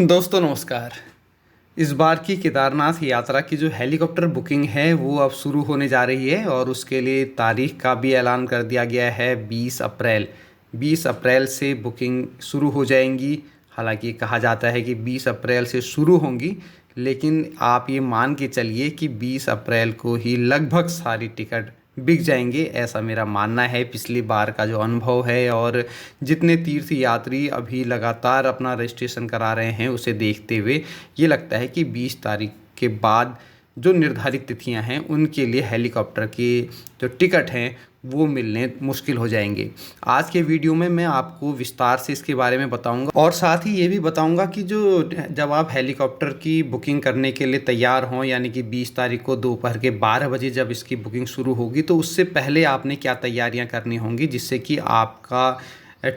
दोस्तों नमस्कार। इस बार की केदारनाथ यात्रा की जो हेलीकॉप्टर बुकिंग है वो अब शुरू होने जा रही है और उसके लिए तारीख का भी ऐलान कर दिया गया है 20 अप्रैल। 20 अप्रैल से बुकिंग शुरू हो जाएंगी। हालांकि कहा जाता है कि 20 अप्रैल से शुरू होंगी, लेकिन आप ये मान के चलिए कि 20 अप्रैल को ही लगभग सारी टिकट बिक जाएंगे, ऐसा मेरा मानना है। पिछली बार का जो अनुभव है और जितने तीर्थ यात्री अभी लगातार अपना रजिस्ट्रेशन करा रहे हैं उसे देखते हुए ये लगता है कि 20 तारीख के बाद जो निर्धारित तिथियां हैं उनके लिए हेलीकॉप्टर की जो टिकट हैं वो मिलने मुश्किल हो जाएंगे। आज के वीडियो में मैं आपको विस्तार से इसके बारे में बताऊंगा और साथ ही ये भी बताऊंगा कि जो जब आप हेलीकॉप्टर की बुकिंग करने के लिए तैयार हों, यानी कि 20 तारीख को दोपहर के 12 बजे जब इसकी बुकिंग शुरू होगी, तो उससे पहले आपने क्या तैयारियां करनी होंगी जिससे कि आपका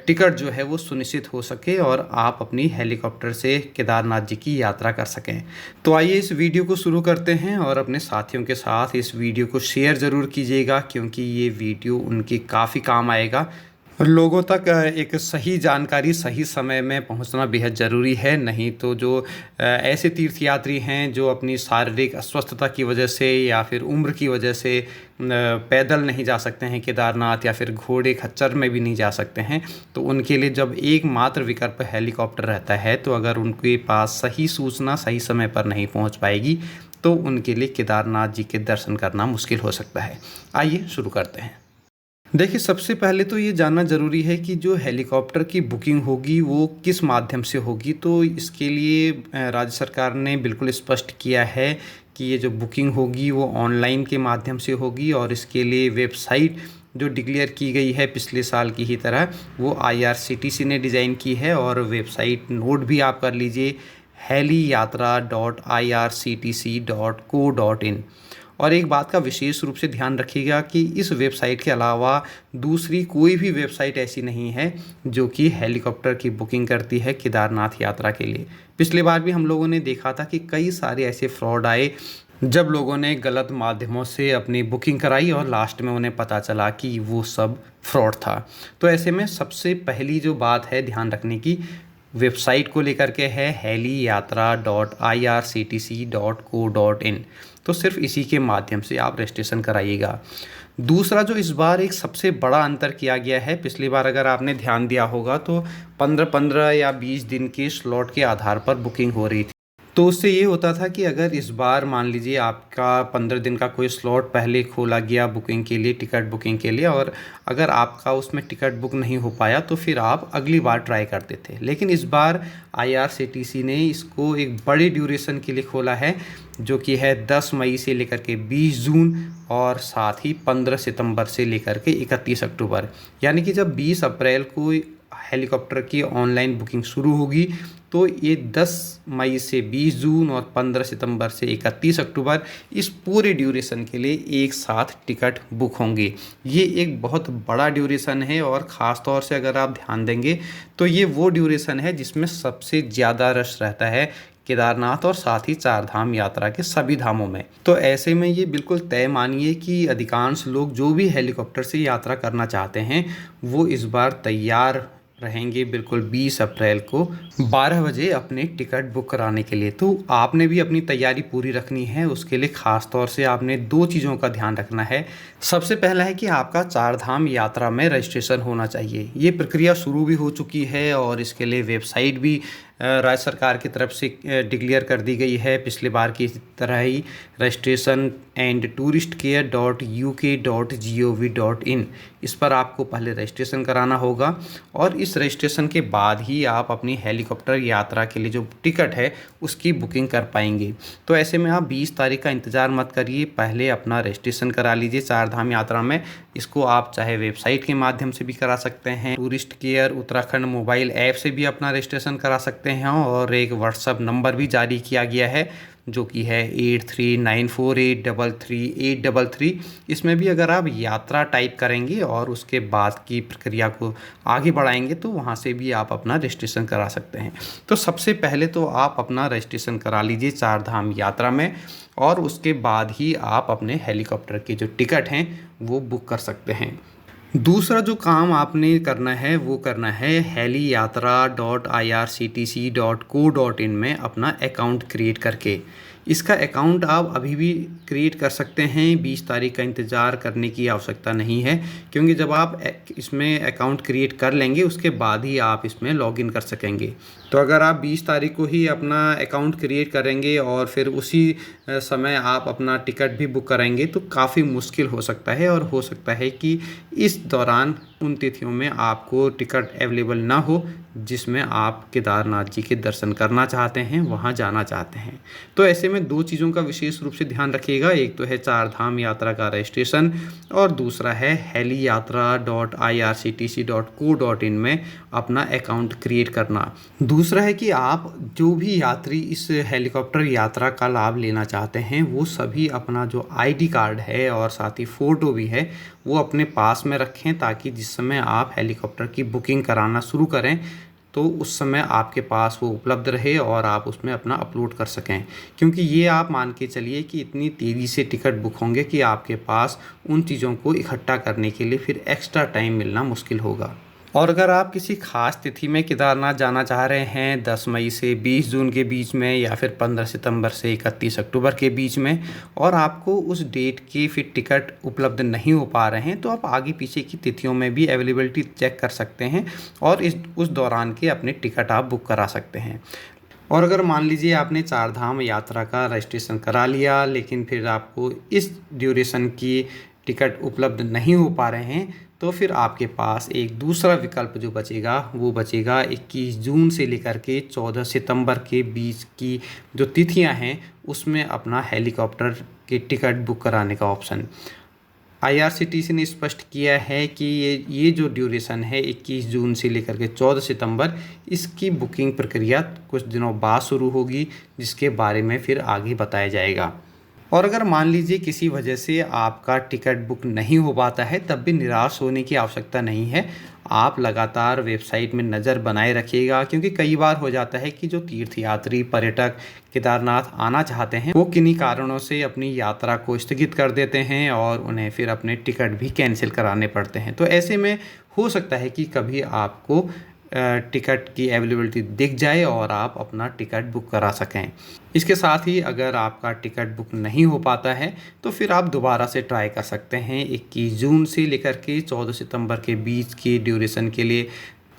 टिकट जो है वो सुनिश्चित हो सके और आप अपनी हेलीकॉप्टर से केदारनाथ जी की यात्रा कर सकें। तो आइए इस वीडियो को शुरू करते हैं और अपने साथियों के साथ इस वीडियो को शेयर ज़रूर कीजिएगा, क्योंकि ये वीडियो उनके काफ़ी काम आएगा। लोगों तक एक सही जानकारी सही समय में पहुंचना बेहद ज़रूरी है। नहीं तो जो ऐसे तीर्थयात्री हैं जो अपनी शारीरिक अस्वस्थता की वजह से या फिर उम्र की वजह से पैदल नहीं जा सकते हैं केदारनाथ, या फिर घोड़े खच्चर में भी नहीं जा सकते हैं, तो उनके लिए जब एकमात्र विकल्प हेलीकॉप्टर रहता है, तो अगर उनके पास सही सूचना सही समय पर नहीं पहुंच पाएगी तो उनके लिए केदारनाथ जी के दर्शन करना मुश्किल हो सकता है। आइए शुरू करते हैं। देखिए, सबसे पहले तो ये जानना ज़रूरी है कि जो हेलीकॉप्टर की बुकिंग होगी वो किस माध्यम से होगी। तो इसके लिए राज्य सरकार ने बिल्कुल स्पष्ट किया है कि ये जो बुकिंग होगी वो ऑनलाइन के माध्यम से होगी और इसके लिए वेबसाइट जो डिक्लेयर की गई है पिछले साल की ही तरह वो IRCTC ने डिज़ाइन की है। और वेबसाइट नोट भी आप कर लीजिए, heliyatra.irctc.co.in। और एक बात का विशेष रूप से ध्यान रखिएगा कि इस वेबसाइट के अलावा दूसरी कोई भी वेबसाइट ऐसी नहीं है जो कि हेलीकॉप्टर की बुकिंग करती है केदारनाथ यात्रा के लिए। पिछले बार भी हम लोगों ने देखा था कि कई सारे ऐसे फ्रॉड आए जब लोगों ने गलत माध्यमों से अपनी बुकिंग कराई और लास्ट में उन्हें पता चला कि वो सब फ्रॉड था। तो ऐसे में सबसे पहली जो बात है ध्यान रखने की, वेबसाइट को लेकर के है heliyatra.irctc.co.in। तो सिर्फ इसी के माध्यम से आप रजिस्ट्रेशन कराइएगा। दूसरा जो इस बार एक सबसे बड़ा अंतर किया गया है, पिछली बार अगर आपने ध्यान दिया होगा तो 15-15 या 20 दिन के स्लॉट के आधार पर बुकिंग हो रही थी। तो उससे ये होता था कि अगर इस बार मान लीजिए आपका 15 दिन का कोई स्लॉट पहले खोला गया बुकिंग के लिए, टिकट बुकिंग के लिए, और अगर आपका उसमें टिकट बुक नहीं हो पाया तो फिर आप अगली बार ट्राई करते थे। लेकिन इस बार IRCTC ने इसको एक बड़ी ड्यूरेशन के लिए खोला है, जो कि है 10 मई से लेकर के 20 जून और साथ ही 15 सितंबर से लेकर के 31 अक्टूबर। यानी कि जब 20 अप्रैल को हेलीकॉप्टर की ऑनलाइन बुकिंग शुरू होगी तो ये 10 मई से 20 जून और 15 सितंबर से 31 अक्टूबर इस पूरे ड्यूरेशन के लिए एक साथ टिकट बुक होंगे। ये एक बहुत बड़ा ड्यूरेशन है और ख़ास तौर से अगर आप ध्यान देंगे तो ये वो ड्यूरेशन है जिसमें सबसे ज़्यादा रश रहता है केदारनाथ और साथ ही चार धाम यात्रा के सभी धामों में। तो ऐसे में ये बिल्कुल तय मानिए कि अधिकांश लोग जो भी हेलीकॉप्टर से यात्रा करना चाहते हैं वो इस बार तैयार रहेंगे बिल्कुल 20 अप्रैल को 12 बजे अपने टिकट बुक कराने के लिए। तो आपने भी अपनी तैयारी पूरी रखनी है। उसके लिए ख़ास तौर से आपने 2 चीज़ों का ध्यान रखना है। सबसे पहला है कि आपका चार धाम यात्रा में रजिस्ट्रेशन होना चाहिए। ये प्रक्रिया शुरू भी हो चुकी है और इसके लिए वेबसाइट भी राज्य सरकार की तरफ से डिक्लेयर कर दी गई है। पिछले बार की तरह ही registration@touristcare.uk.gov.in, इस पर आपको पहले रजिस्ट्रेशन कराना होगा और इस रजिस्ट्रेशन के बाद ही आप अपनी हेलीकॉप्टर यात्रा के लिए जो टिकट है उसकी बुकिंग कर पाएंगे। तो ऐसे में आप 20 तारीख का इंतज़ार मत करिए, पहले अपना रजिस्ट्रेशन करा लीजिए चार धाम यात्रा में। इसको आप चाहे वेबसाइट के माध्यम से भी करा सकते हैं, tourist care Uttarakhand mobile app से भी अपना रजिस्ट्रेशन करा सकते हैं, और एक व्हाट्सएप नंबर भी जारी किया गया है जो कि है 8394833833। इसमें भी अगर आप यात्रा टाइप करेंगे और उसके बाद की प्रक्रिया को आगे बढ़ाएंगे तो वहाँ से भी आप अपना रजिस्ट्रेशन करा सकते हैं। तो सबसे पहले तो आप अपना रजिस्ट्रेशन करा लीजिए चार धाम यात्रा में और उसके बाद ही आप अपने हेलीकॉप्टर के जो टिकट हैं वो बुक कर सकते हैं। दूसरा जो काम आपने करना है वो करना है heliYatra.irctc.co.in में अपना अकाउंट क्रिएट करके। इसका अकाउंट आप अभी भी क्रिएट कर सकते हैं, 20 तारीख का इंतज़ार करने की आवश्यकता नहीं है, क्योंकि जब आप इसमें अकाउंट क्रिएट कर लेंगे उसके बाद ही आप इसमें लॉगिन कर सकेंगे। तो अगर आप 20 तारीख को ही अपना अकाउंट क्रिएट करेंगे और फिर उसी समय आप अपना टिकट भी बुक कराएंगे तो काफ़ी मुश्किल हो सकता है, और हो सकता है कि इस दौरान उन तिथियों में आपको टिकट अवेलेबल ना हो जिसमें आप केदारनाथ जी के दर्शन करना चाहते हैं, वहां जाना चाहते हैं। तो ऐसे में दो चीज़ों का विशेष रूप से ध्यान रखिएगा, एक तो है चार धाम यात्रा का रजिस्ट्रेशन और दूसरा है heliYatra.irctc.co.in में अपना अकाउंट क्रिएट करना। दूसरा है कि आप जो भी यात्री इस हेलीकॉप्टर यात्रा का लाभ लेना चाहते हैं वो सभी अपना जो आईडी कार्ड है और साथ ही फ़ोटो भी है वो अपने पास में रखें, ताकि जिस समय आप हेलीकॉप्टर की बुकिंग कराना शुरू करें तो उस समय आपके पास वो उपलब्ध रहे और आप उसमें अपना अपलोड कर सकें। क्योंकि ये आप मान के चलिए कि इतनी तेज़ी से टिकट बुक होंगे कि आपके पास उन चीज़ों को इकट्ठा करने के लिए फिर एक्स्ट्रा टाइम मिलना मुश्किल होगा। और अगर आप किसी खास तिथि में केदारनाथ जाना चाह रहे हैं 10 मई से 20 जून के बीच में, या फिर 15 सितंबर से 31 अक्टूबर के बीच में, और आपको उस डेट की फिर टिकट उपलब्ध नहीं हो पा रहे हैं, तो आप आगे पीछे की तिथियों में भी अवेलेबिलिटी चेक कर सकते हैं और उस दौरान के अपने टिकट आप बुक करा सकते हैं। और अगर मान लीजिए आपने चार धाम यात्रा का रजिस्ट्रेशन करा लिया लेकिन फिर आपको इस ड्यूरेशन की टिकट उपलब्ध नहीं हो पा रहे हैं, तो फिर आपके पास एक दूसरा विकल्प जो बचेगा वो बचेगा 21 जून से लेकर के 14 सितंबर के बीच की जो तिथियां हैं उसमें अपना हेलीकॉप्टर के टिकट बुक कराने का ऑप्शन। आईआरसीटीसी ने स्पष्ट किया है कि ये जो ड्यूरेशन है 21 जून से लेकर के 14 सितंबर, इसकी बुकिंग प्रक्रिया कुछ दिनों बाद शुरू होगी, जिसके बारे में फिर आगे बताया जाएगा। और अगर मान लीजिए किसी वजह से आपका टिकट बुक नहीं हो पाता है, तब भी निराश होने की आवश्यकता नहीं है। आप लगातार वेबसाइट में नज़र बनाए रखिएगा, क्योंकि कई बार हो जाता है कि जो तीर्थयात्री पर्यटक केदारनाथ आना चाहते हैं वो किन्हीं कारणों से अपनी यात्रा को स्थगित कर देते हैं और उन्हें फिर अपने टिकट भी कैंसिल कराने पड़ते हैं। तो ऐसे में हो सकता है कि कभी आपको टिकट की अवेलेबिलिटी दिख जाए और आप अपना टिकट बुक करा सकें। इसके साथ ही अगर आपका टिकट बुक नहीं हो पाता है तो फिर आप दोबारा से ट्राई कर सकते हैं 21 जून से लेकर के 14 सितंबर के बीच की ड्यूरेशन के लिए।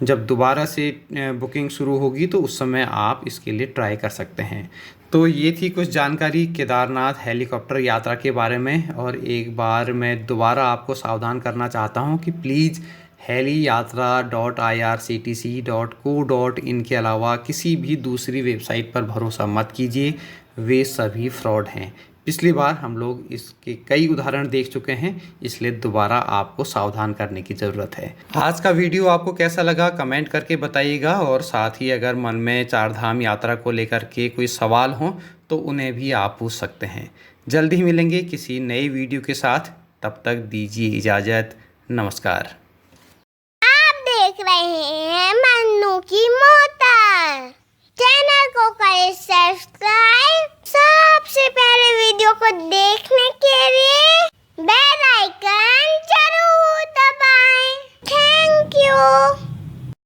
जब दोबारा से बुकिंग शुरू होगी तो उस समय आप इसके लिए ट्राई कर सकते हैं। तो ये थी कुछ जानकारी केदारनाथ हेलीकॉप्टर यात्रा के बारे में। और एक बार मैं दोबारा आपको सावधान करना चाहता हूँ कि प्लीज़ heliYatra.irctc.co.in के अलावा किसी भी दूसरी वेबसाइट पर भरोसा मत कीजिए, वे सभी फ्रॉड हैं। पिछली बार हम लोग इसके कई उदाहरण देख चुके हैं, इसलिए दोबारा आपको सावधान करने की ज़रूरत है। आज का वीडियो आपको कैसा लगा कमेंट करके बताइएगा, और साथ ही अगर मन में चार धाम यात्रा को लेकर के कोई सवाल हो तो उन्हें भी आप पूछ सकते हैं। जल्द ही मिलेंगे किसी नई वीडियो के साथ, तब तक दीजिए इजाज़त। नमस्कार। देख रहे हैं मन्नू की मोटर। चैनल को करें